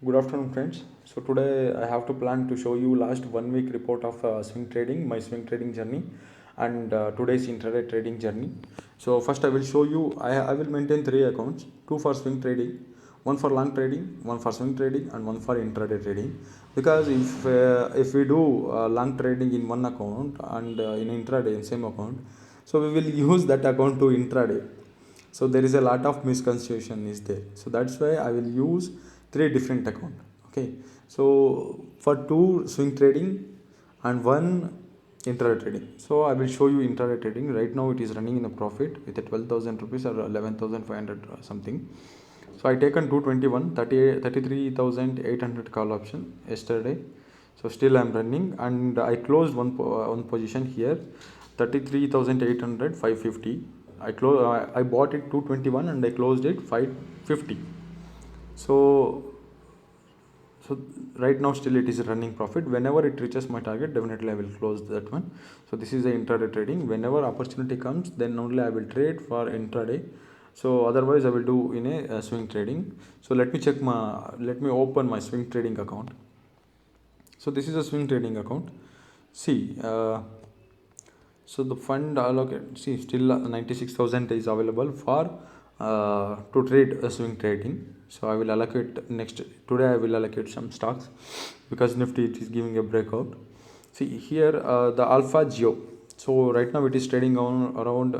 Good afternoon, friends. So today I have to plan to show you last 1 week report of swing trading, my swing trading journey, and today's intraday trading journey. So first I will show you. I will maintain three accounts: two for swing trading, one for long trading, one for swing trading, and one for intraday trading. Because if we do long trading in one account and in intraday in same account, so we will use that account to intraday. So there is a lot of misconception is there, so that's why I will use three different account. Okay, so for two swing trading and one intraday trading, so I will show you intraday trading. Right now it is running in a profit with a 12,000 rupees or 11,500 something. So I taken 221 33,800 call option yesterday. So still I'm running, and I closed one position here, 33,800 550. I bought it 221 and I closed it 550. So so right now still it is running profit. Whenever it reaches my target, definitely I will close that one. So this is the intraday trading. Whenever opportunity comes, then only I will trade for intraday. So otherwise I will do in a swing trading. So let me open my swing trading account. So this is a swing trading account. See, so the fund allocate, see, still 96,000 is available for to trade a swing trading. So I will allocate next today. I will allocate some stocks because Nifty it is giving a breakout. See here the Alpha Geo. So right now it is trading on around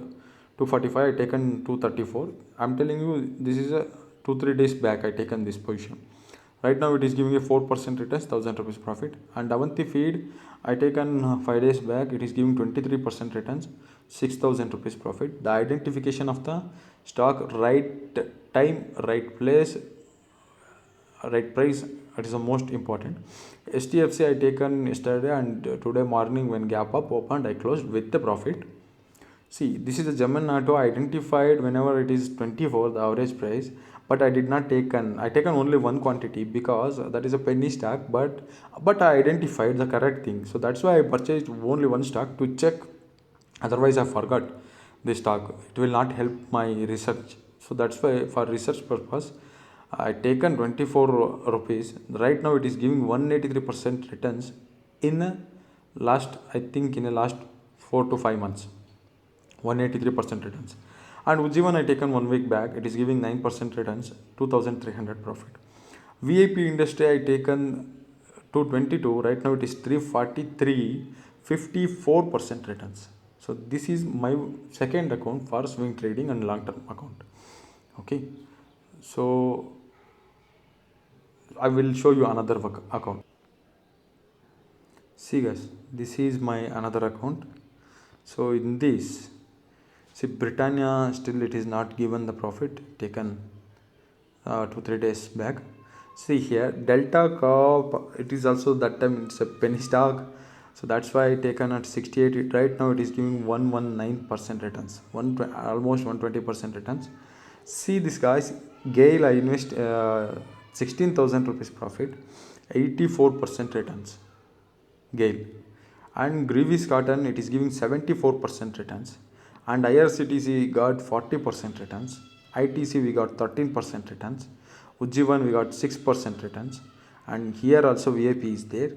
245. I taken 234. I'm telling you, this is a 2-3 days back I taken this position. Right now it is giving a 4% returns, 1,000 rupees profit. And Avanti feed I taken 5 days back, it is giving 23% returns, 6,000 rupees profit. The identification of the stock, right time, right place, right price, it is the most important. STFC I taken yesterday, and today morning when gap up opened, I closed with the profit. See, this is the German auto identified whenever it is 24, the average price, but I did not I taken only one quantity because that is a penny stock, but I identified the correct thing. So that's why I purchased only one stock to check. Otherwise, I forgot the stock. It will not help my research. So that's why for research purpose, I taken 24 rupees. Right now it is giving 183% returns in last, I think in the last 4 to 5 months. 183% returns. And Ujjivan I taken 1 week back, it is giving 9% returns, 2300 profit. VIP industry I taken 222, right now it is 343, 54% returns. So this is my second account for swing trading and long term account. Okay, so I will show you another account. See guys, this is my another account. So in this, see, Britannia still it is not given the profit taken 2-3 days back. See here, Delta Corp, it is also that time it's a penny stock. So that's why I taken at 68. Right now it is giving 119% returns, almost 120% returns. See this guys, Gale I invest 16,000 rupees profit, 84% returns. Gale. And Greaves Cotton it is giving 74% returns, and IRCTC got 40% returns, ITC we got 13% returns, Ujjivan we got 6% returns, and here also VIP is there.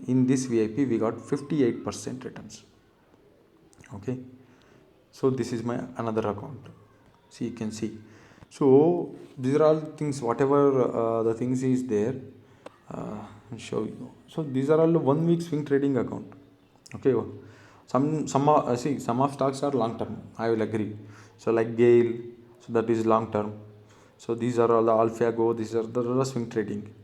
In this VIP we got 58% returns. Okay, so this is my another account. See, you can see. So these are all things, whatever the things is there, I'll show you. So these are all 1 week swing trading account. Okay, some of stocks are long term, I will agree. So like Gale, so that is long term. So these are all the AlphaGo, these are the swing trading.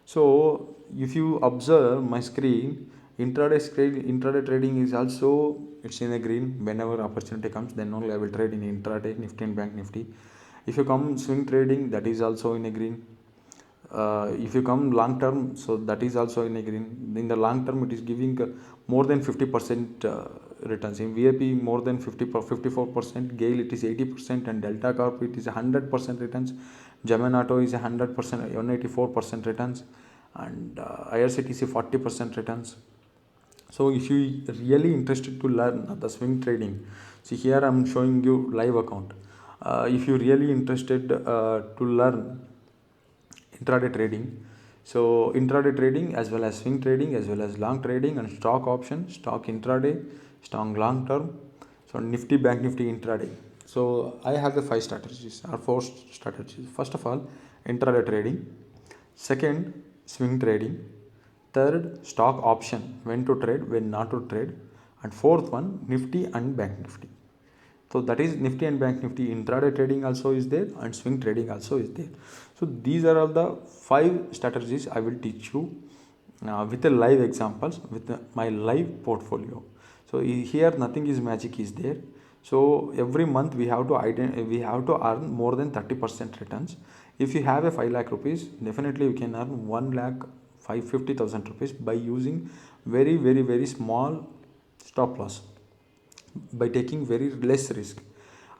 So if you observe my screen, intraday trading is also it's in a green. Whenever opportunity comes, then only I will trade in intraday, Nifty and Bank Nifty. If you come swing trading, that is also in a green. If you come long term, so that is also in a green. In the long term, it is giving more than 50% returns. In VIP, more than 54%. Gale it is 80%, and Delta Corp it is 100% returns. German Auto is 100%, 184% returns, and IRCTC 40% returns. So if you really interested to learn the swing trading, see here I'm showing you live account. If you really interested to learn intraday trading. So intraday trading as well as swing trading as well as long trading and stock option, stock intraday, stock long term. So nifty, bank nifty, intraday. So I have the 5 strategies or 4 strategies. First of all, intraday trading. Second, swing trading. Third, stock option, when to trade, when not to trade. And fourth one, nifty and bank nifty. So that is nifty and bank nifty. Intraday trading also is there and swing trading also is there. So these are all the 5 strategies I will teach you with the live examples, with my live portfolio. So here nothing is magic is there. So every month we have to earn more than 30% returns. If you have a 5 lakh rupees, definitely you can earn 1 lakh 550,000 rupees by using very small stop loss, by taking very less risk.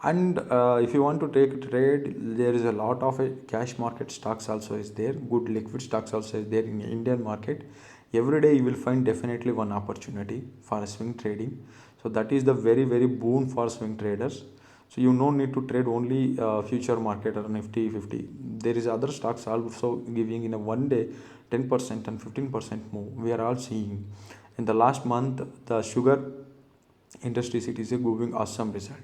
And if you want to take trade, there is a lot of cash market stocks also is there, good liquid stocks also is there in Indian market. Every day you will find definitely one opportunity for swing trading. So that is the very boon for swing traders. So you no need to trade only future market or nifty 50. There is other stocks also giving in a one day 10% and 15% move. We are all seeing in the last month the sugar industry it is giving awesome result.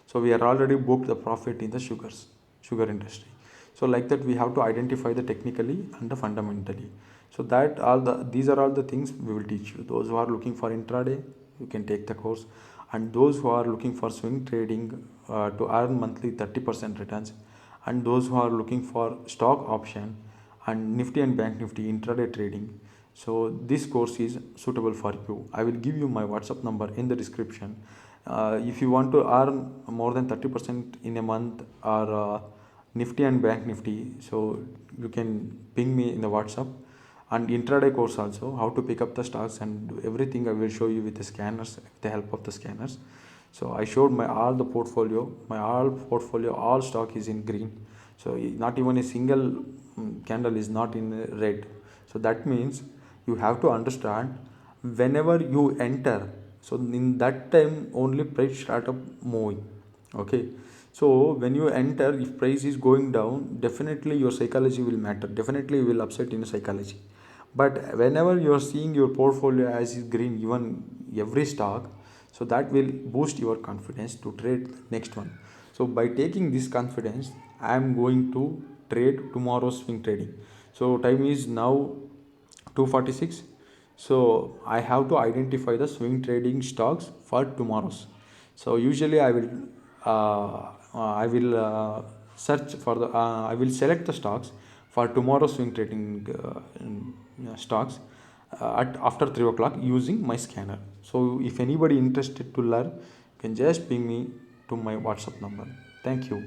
So we are already booked the profit in the sugar industry. So like that we have to identify the technically and the fundamentally. So that all the these are all the things we will teach you. Those who are looking for intraday, you can take the course, and those who are looking for swing trading to earn monthly 30% returns, and those who are looking for stock option and nifty and bank nifty intraday trading. So this course is suitable for you. I will give you my WhatsApp number in the description. If you want to earn more than 30% in a month or nifty and bank nifty, so you can ping me in the WhatsApp. And intraday course also, how to pick up the stocks and everything I will show you with the scanners, with the help of the scanners. So I showed my all the portfolio, all stock is in green. So not even a single candle is not in red. So that means you have to understand, whenever you enter, so in that time only price start up moving. Okay, so when you enter, if price is going down, definitely your psychology will matter, definitely you will upset in psychology. But whenever you are seeing your portfolio as is green, even every stock, so that will boost your confidence to trade next one. So by taking this confidence, I am going to trade tomorrow's swing trading. So time is now 2:46. So I have to identify the swing trading stocks for tomorrow's. So usually I will search for the I will select the stocks for tomorrow's swing trading stocks at after 3 o'clock using my scanner. So if anybody interested to learn, can just ping me to my WhatsApp number. Thank you.